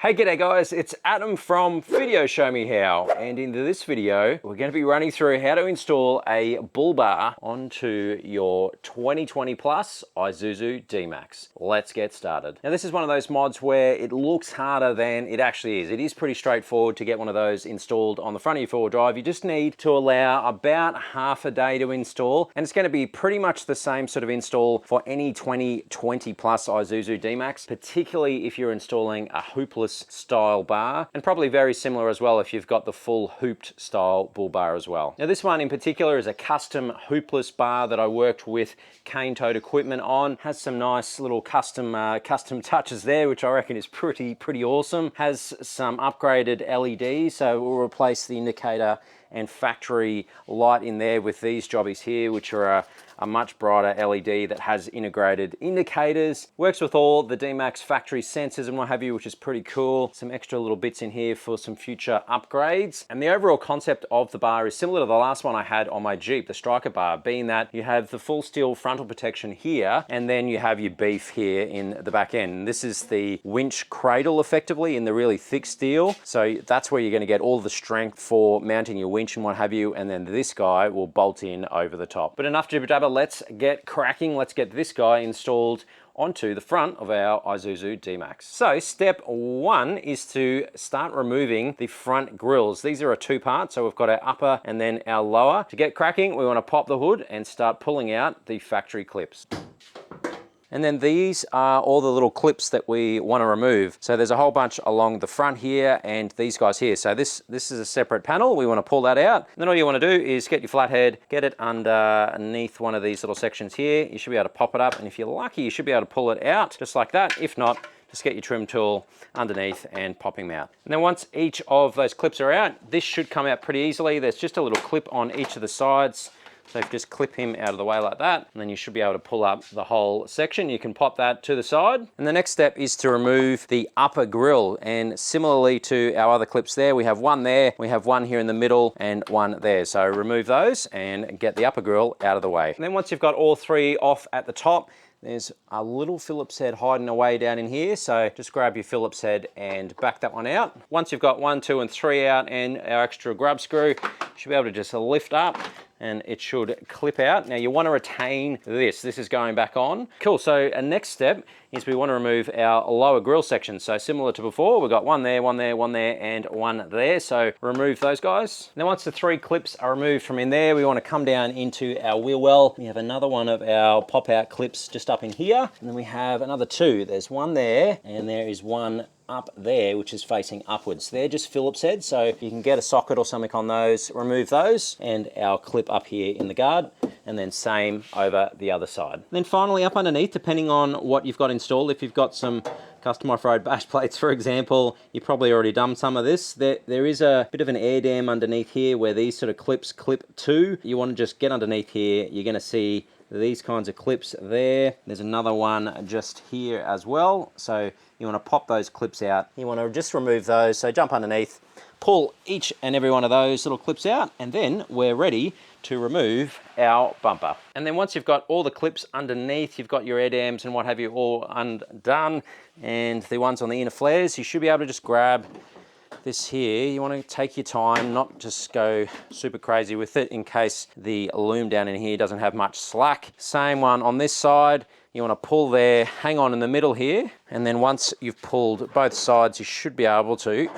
Hey, g'day guys, it's Adam from VideoShowMeHow, and in this video, we're going to be running through how to install a bull bar onto your 2020 plus Isuzu DMAX. Let's get started. Now this is one of those mods where it looks harder than it actually is. It is pretty straightforward to get one of those installed on the front of your four-wheel drive. You just need to allow about half a day to install, and it's going to be pretty much the same sort of install for any 2020 plus Isuzu DMAX, particularly if you're installing a hoopless style bar, and probably very similar as well if you've got the full hooped style bull bar as well. Now this one in particular is a custom hoopless bar that I worked with CaneToad Equipment on. Has some nice little custom touches there, which I reckon is pretty awesome. Has some upgraded LEDs, so we'll replace the indicator and factory light in there with these jobbies here, which are a much brighter LED that has integrated indicators. Works with all the DMAX factory sensors and what have you, which is pretty cool. Some extra little bits in here for some future upgrades. And the overall concept of the bar is similar to the last one I had on my Jeep, the Striker bar, being that you have the full steel frontal protection here, and then you have your beef here in the back end. And this is the winch cradle effectively in the really thick steel. So that's where you're gonna get all the strength for mounting your winch and what have you, and then this guy will bolt in over the top. But enough jibber jabber, let's get cracking. Let's get this guy installed onto the front of our Isuzu DMAX. So step one is to start removing the front grills. These are a two-part, so we've got our upper and then our lower. To get cracking, we want to pop the hood and start pulling out the factory clips. And then these are all the little clips that we want to remove. So there's a whole bunch along the front here and these guys here. So this is a separate panel. We want to pull that out. And then all you want to do is get your flathead, get it underneath one of these little sections here. You should be able to pop it up. And if you're lucky, you should be able to pull it out just like that. If not, just get your trim tool underneath and pop him out. And then once each of those clips are out, this should come out pretty easily. There's just a little clip on each of the sides. So if you just clip him out of the way like that, and then you should be able to pull up the whole section. You can pop that to the side. And the next step is to remove the upper grill. And similarly to our other clips there, we have one there, we have one here in the middle, and one there. So remove those and get the upper grill out of the way. And then once you've got all three off at the top, there's a little Phillips head hiding away down in here, so just grab your Phillips head and back that one out. Once you've got 1, 2, and 3 out and our extra grub screw, you should be able to just lift up and it should clip out. Now you want to retain this. This is going back on. Cool, so our next step is we want to remove our lower grill section. So similar to before, we've got one there, one there, one there, and one there. So remove those guys. Now once the three clips are removed from in there, we want to come down into our wheel well. We have another one of our pop-out clips just up in here. And then we have another two. There's one there, and there is one up there, which is facing upwards. They're just Phillips heads, so you can get a socket or something on those, remove those, and our clip up here in the guard, and then same over the other side. And then finally up underneath, depending on what you've got installed, if you've got some custom off-road bash plates, for example, you've probably already done some of this. There is a bit of an air dam underneath here where these sort of clips clip to. You want to just get underneath here. You're going to see these kinds of clips there. There's another one just here as well. So you want to pop those clips out. You want to just remove those. So jump underneath, pull each and every one of those little clips out, and then we're ready to remove our bumper. And then once you've got all the clips underneath, you've got your air dams and what have you all undone, and the ones on the inner flares, you should be able to just grab this here. You want to take your time, not just go super crazy with it in case the loom down in here doesn't have much slack. Same one on this side. You want to pull there, hang on in the middle here, and then once you've pulled both sides, you should be able to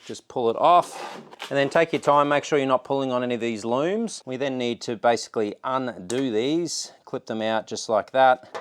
just pull it off. And then take your time, make sure you're not pulling on any of these looms. We then need to basically undo these, clip them out just like that.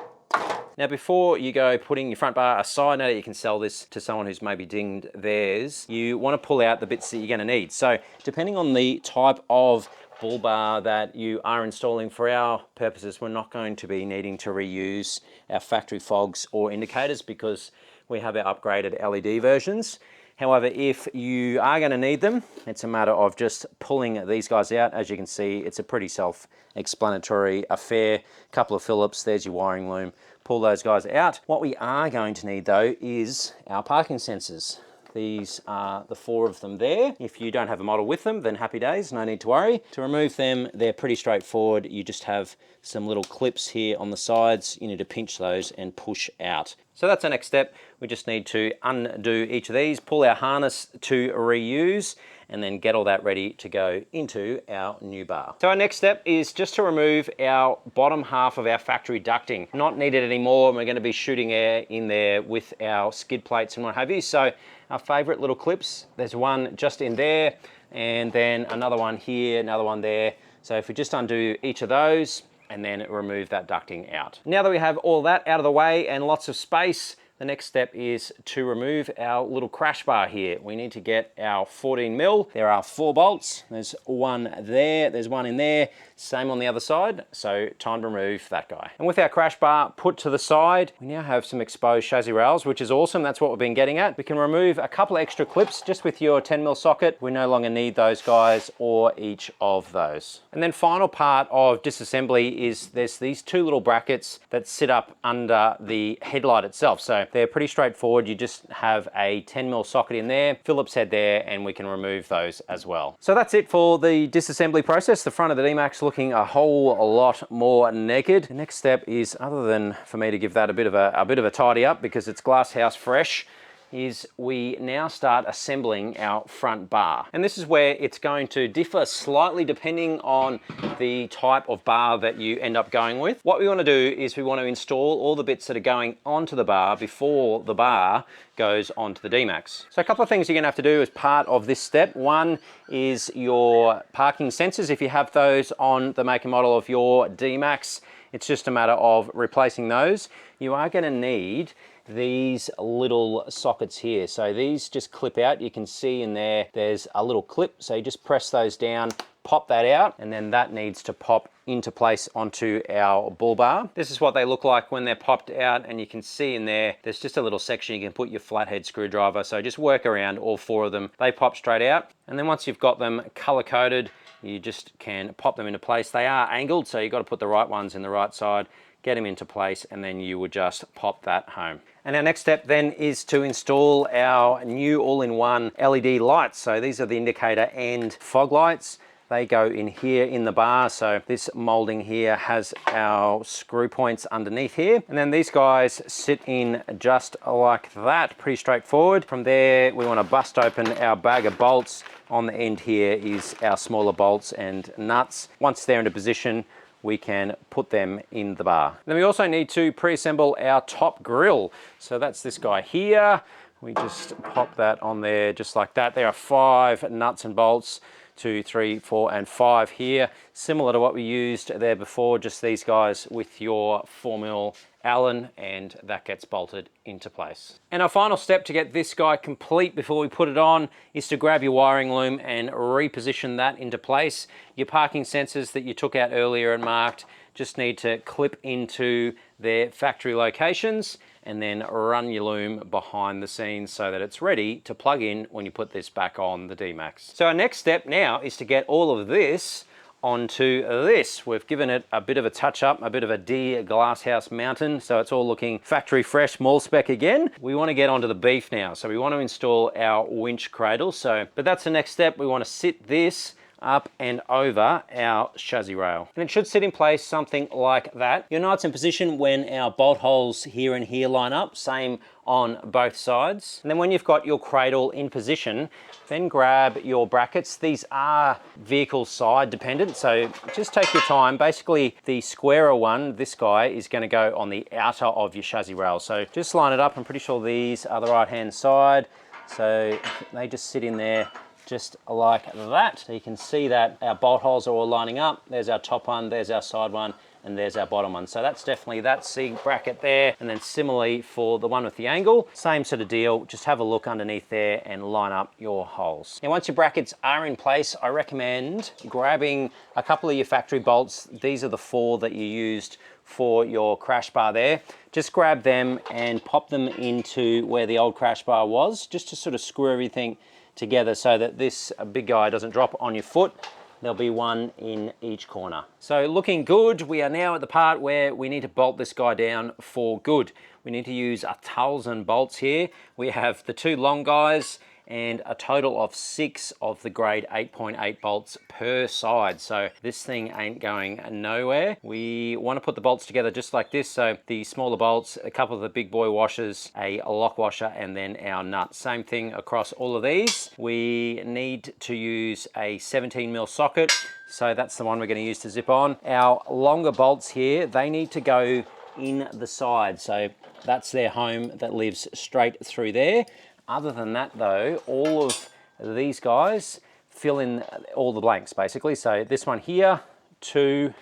Now before you go putting your front bar aside, now that you can sell this to someone who's maybe dinged theirs, you want to pull out the bits that you're going to need. So depending on the type of bull bar that you are installing, for our purposes, we're not going to be needing to reuse our factory fogs or indicators because we have our upgraded LED versions. However, if you are going to need them, it's a matter of just pulling these guys out. As you can see, it's a pretty self-explanatory affair. Couple of Phillips, there's your wiring loom. Pull those guys out. What we are going to need though is our parking sensors. These are the 4 of them there. If you don't have a model with them, then happy days, no need to worry. To remove them, they're pretty straightforward. You just have some little clips here on the sides. You need to pinch those and push out. So that's our next step. We just need to undo each of these, pull our harness to reuse, and then get all that ready to go into our new bar. So our next step is just to remove our bottom half of our factory ducting. Not needed anymore, and we're going to be shooting air in there with our skid plates and what have you. So our favorite little clips, there's one just in there, and then another one here, another one there. So if we just undo each of those, and then remove that ducting out. Now that we have all that out of the way and lots of space, the next step is to remove our little crash bar here. We need to get our 14 mil. There are 4 bolts. There's one there, there's one in there, same on the other side. So time to remove that guy. And with our crash bar put to the side, we now have some exposed chassis rails, which is awesome. That's what we've been getting at. We can remove a couple of extra clips just with your 10 mil socket. We no longer need those guys or each of those. And then final part of disassembly is there's these 2 little brackets that sit up under the headlight itself. So they're pretty straightforward. You just have a 10 mil socket in there, Phillips head there, and we can remove those as well. So that's it for the disassembly process. The front of the DMAX looking a whole lot more naked. The next step is, other than for me to give that a bit of a tidy up because it's glass house fresh, is we now start assembling our front bar. And this is where it's going to differ slightly depending on the type of bar that you end up going with. What we want to do is we want to install all the bits that are going onto the bar before the bar goes onto the DMAX. So a couple of things you're going to have to do as part of this step. One is your parking sensors. If you have those on the make and model of your DMAX, it's just a matter of replacing those. You are going to need these little sockets here. So these just clip out. You can see in there, there's a little clip. So you just press those down, pop that out, and then that needs to pop into place onto our bull bar. This is what they look like when they're popped out, and you can see in there, there's just a little section you can put your flathead screwdriver. So just work around all 4 of them. They pop straight out. And then once you've got them color coded, you just can pop them into place. They are angled, so you've got to put the right ones in the right side, get them into place, and then you would just pop that home. And our next step then is to install our new all-in-one LED lights. So these are the indicator and fog lights. They go in here in the bar. So this molding here has our screw points underneath here. And then these guys sit in just like that, pretty straightforward. From there, we want to bust open our bag of bolts. On the end here is our smaller bolts and nuts. Once they're into position, we can put them in the bar. Then we also need to pre-assemble our top grille. So that's this guy here. We just pop that on there just like that. There are 5 nuts and bolts, 2, 3, 4, and 5 here. Similar to what we used there before, just these guys with your 4mm Allen, and that gets bolted into place. And our final step to get this guy complete before we put it on is to grab your wiring loom and reposition that into place. Your parking sensors that you took out earlier and marked just need to clip into their factory locations, and then run your loom behind the scenes so that it's ready to plug in when you put this back on the DMAX. So our next step now is to get all of this onto this. We've given it a bit of a touch up, a bit of a de-glasshouse mountain, so it's all looking factory fresh, mall spec again. We want to get onto the beef now, so we want to install our winch cradle. But that's the next step. We want to sit this up and over our chassis rail. And it should sit in place something like that. You'll know it's in position when our bolt holes here and here line up, same on both sides. And then when you've got your cradle in position, then grab your brackets. These are vehicle side dependent, so just take your time. Basically, the squarer one, this guy, is going to go on the outer of your chassis rail. So just line it up. I'm pretty sure these are the right-hand side. So they just sit in there just like that. So you can see that our bolt holes are all lining up. There's our top one, there's our side one, and there's our bottom one. So that's definitely that SIG bracket there. And then similarly for the one with the angle, same sort of deal. Just have a look underneath there and line up your holes. Now once your brackets are in place, I recommend grabbing a couple of your factory bolts. These are the 4 that you used for your crash bar there. Just grab them and pop them into where the old crash bar was, just to sort of screw everything together so that this big guy doesn't drop on your foot. There'll be one in each corner. So looking good. We are now at the part where we need to bolt this guy down for good. We need to use 1,000 bolts here. We have the 2 long guys and a total of 6 of the grade 8.8 bolts per side. So this thing ain't going nowhere. We want to put the bolts together just like this. So the smaller bolts, a couple of the big boy washers, a lock washer, and then our nut. Same thing across all of these. We need to use a 17mm socket. So that's the one we're going to use to zip on. Our longer bolts here, they need to go in the side. So that's their home that lives straight through there. Other than that though, all of these guys fill in all the blanks basically. So this one here, 2,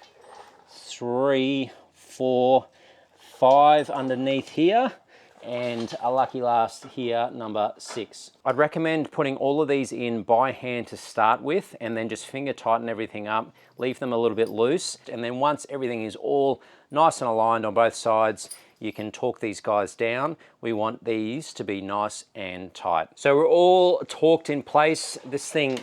3, 4, 5 underneath here, and a lucky last here, number 6. I'd recommend putting all of these in by hand to start with, and then just finger tighten everything up, leave them a little bit loose, and then once everything is all nice and aligned on both sides, you can torque these guys down. We want these to be nice and tight. So we're all torqued in place. This thing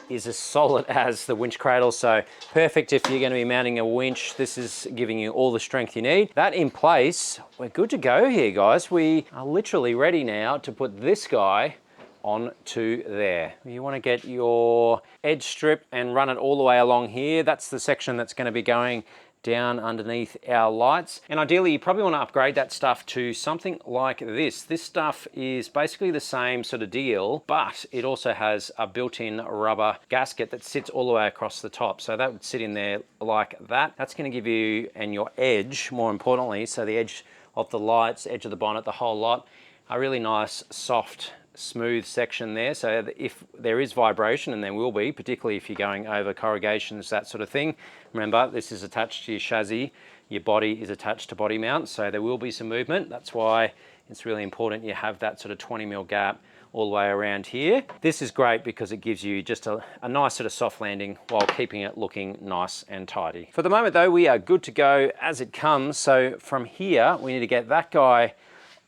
is as solid as the winch cradle, so perfect if you're going to be mounting a winch. This is giving you all the strength you need. That in place, we're good to go here, guys. We are literally ready now to put this guy onto there. You want to get your edge strip and run it all the way along here. That's the section that's going to be going down underneath our lights. And ideally you probably want to upgrade that stuff to something like this. This stuff is basically the same sort of deal, but it also has a built-in rubber gasket that sits all the way across the top. So that would sit in there like that. That's going to give you, and your edge more importantly, so the edge of the lights, edge of the bonnet, the whole lot, a really nice soft smooth section there, so that if there is vibration, and there will be, particularly if you're going over corrugations, that sort of thing, remember this is attached to your chassis, your body is attached to body mount, so there will be some movement. That's why it's really important you have that sort of 20mm gap all the way around here. This is great because it gives you just a nice sort of soft landing while keeping it looking nice and tidy. For the moment though, we are good to go as it comes. So from here we need to get that guy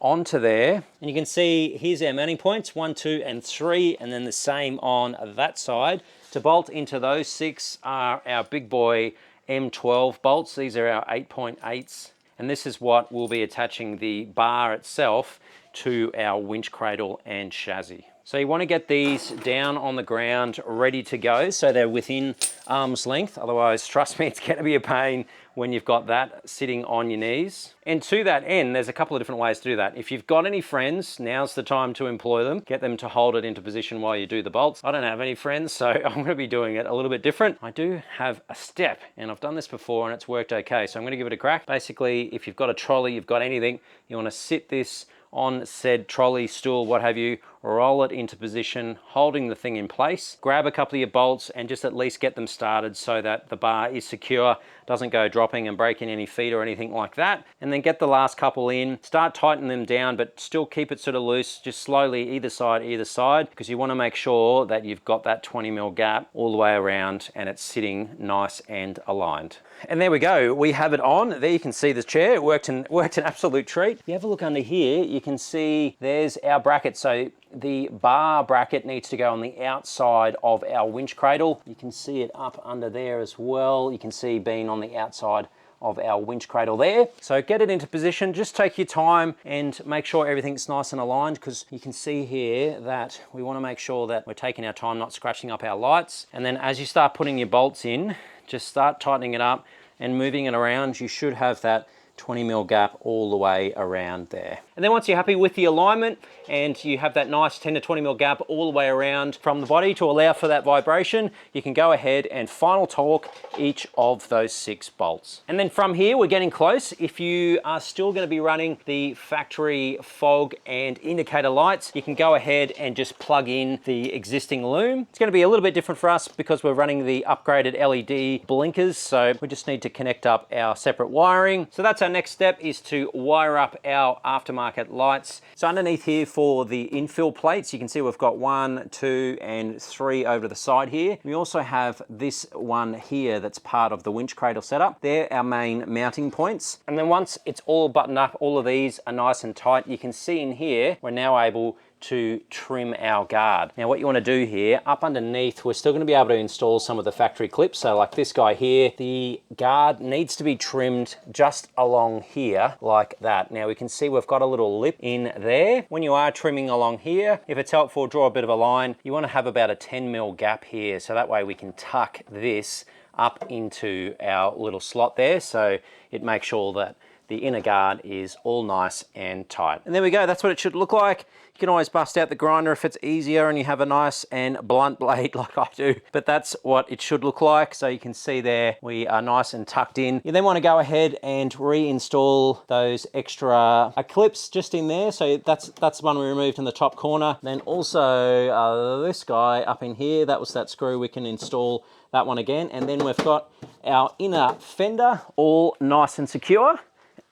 onto there, and you can see here's our mounting points, 1, 2, and 3, and then the same on that side. To bolt into those 6 are our big boy M12 bolts. These are our 8.8s, and this is what will be attaching the bar itself to our winch cradle and chassis. So you want to get these down on the ground ready to go so they're within arm's length. Otherwise, trust me, it's going to be a pain when you've got that sitting on your knees. And to that end, there's a couple of different ways to do that. If you've got any friends, now's the time to employ them. Get them to hold it into position while you do the bolts. I don't have any friends, so I'm going to be doing it a little bit different. I do have a step, and I've done this before and it's worked okay, so I'm going to give it a crack. Basically, if you've got a trolley, you've got anything, you want to sit this on said trolley, stool, what have you, roll it into position, holding the thing in place. Grab a couple of your bolts and just at least get them started so that the bar is secure, doesn't go dropping and breaking any feet or anything like that. And then get the last couple in, start tightening them down, but still keep it sort of loose, just slowly either side, because you want to make sure that you've got that 20mm gap all the way around and it's sitting nice and aligned. And there we go, we have it on. There you can see the chair, it worked an absolute treat. If you have a look under here, you can see there's our bracket. So the bar bracket needs to go on the outside of our winch cradle. You can see it up under there as well. You can see being on the outside of our winch cradle there. So get it into position, just take your time and make sure everything's nice and aligned, because you can see here that we want to make sure that we're taking our time, not scratching up our lights. And then as you start putting your bolts in, just start tightening it up and moving it around. You should have that 20mm gap all the way around there. And then once you're happy with the alignment and you have that nice 10 to 20mm gap all the way around from the body to allow for that vibration, you can go ahead and final torque each of those 6 bolts. And then from here, we're getting close. If you are still going to be running the factory fog and indicator lights, you can go ahead and just plug in the existing loom. It's going to be a little bit different for us because we're running the upgraded LED blinkers, so we just need to connect up our separate wiring. So that's our next step, is to wire up our aftermarket lights. So underneath here for the infill plates, you can see we've got 1, 2, and 3 over to the side here. We also have this one here that's part of the winch cradle setup. They're our main mounting points. And then once it's all buttoned up, all of these are nice and tight, you can see in here, we're now able to trim our guard. Now what you want to do here, up underneath, we're still going to be able to install some of the factory clips. So like this guy here, the guard needs to be trimmed just along here like that. Now we can see we've got a little lip in there. When you are trimming along here, if it's helpful, draw a bit of a line. You want to have about a 10mm gap here, so that way we can tuck this up into our little slot there, so it makes sure that the inner guard is all nice and tight. And there we go, that's what it should look like. You can always bust out the grinder if it's easier and you have a nice and blunt blade like I do, but that's what it should look like. So you can see there, we are nice and tucked in. You then want to go ahead and reinstall those extra clips just in there. So that's the one we removed in the top corner. Then also this guy up in here, that was that screw. We can install that one again. And then we've got our inner fender all nice and secure.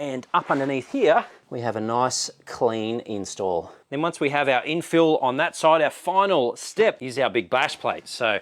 And up underneath here, we have a nice clean install. Then once we have our infill on that side, our final step is our big bash plate. So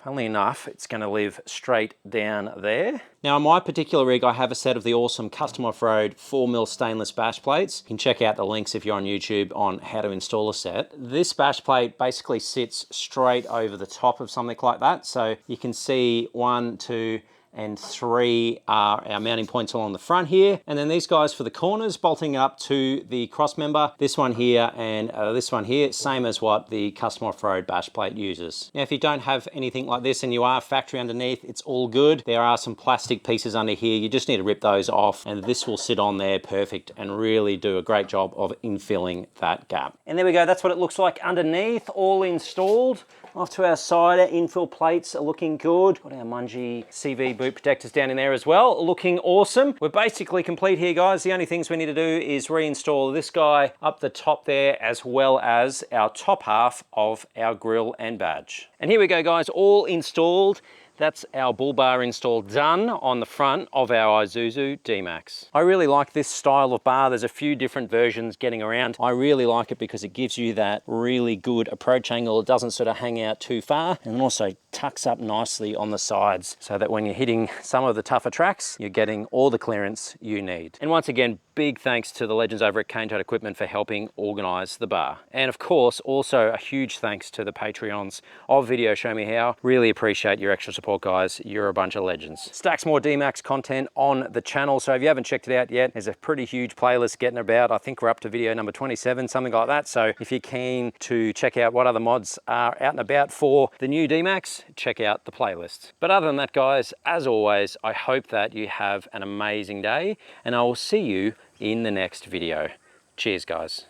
funnily enough, it's going to live straight down there. Now on my particular rig, I have a set of the awesome Custom Off-Road 4mm stainless bash plates. You can check out the links if you're on YouTube on how to install a set. This bash plate basically sits straight over the top of something like that. So you can see 1, 2, and 3 are our mounting points along the front here. And then these guys for the corners, bolting up to the cross member. This one here and this one here, same as what the Custom Off-Road bash plate uses. Now, if you don't have anything like this and you are factory underneath, it's all good. There are some plastic pieces under here. You just need to rip those off and this will sit on there perfect and really do a great job of infilling that gap. And there we go, that's what it looks like underneath, all installed. Off to our side, our infill plates are looking good. Got our Mungie CV boot protectors down in there as well, looking awesome. We're basically complete here, guys. The only things we need to do is reinstall this guy up the top there, as well as our top half of our grille and badge. And here we go, guys, all installed. That's our bull bar install done on the front of our Isuzu DMAX. I really like this style of bar. There's a few different versions getting around. I really like it because it gives you that really good approach angle. It doesn't sort of hang out too far and also tucks up nicely on the sides so that when you're hitting some of the tougher tracks, you're getting all the clearance you need. And once again, big thanks to the legends over at CaneToad Equipment for helping organize the bar. And of course, also a huge thanks to the Patreons of Video Show Me How. Really appreciate your extra support, guys. You're a bunch of legends. Stacks more DMAX content on the channel. So if you haven't checked it out yet, there's a pretty huge playlist getting about. I think we're up to video number 27, something like that. So if you're keen to check out what other mods are out and about for the new DMAX, check out the playlist. But other than that, guys, as always, I hope that you have an amazing day and I will see you in the next video. Cheers, guys.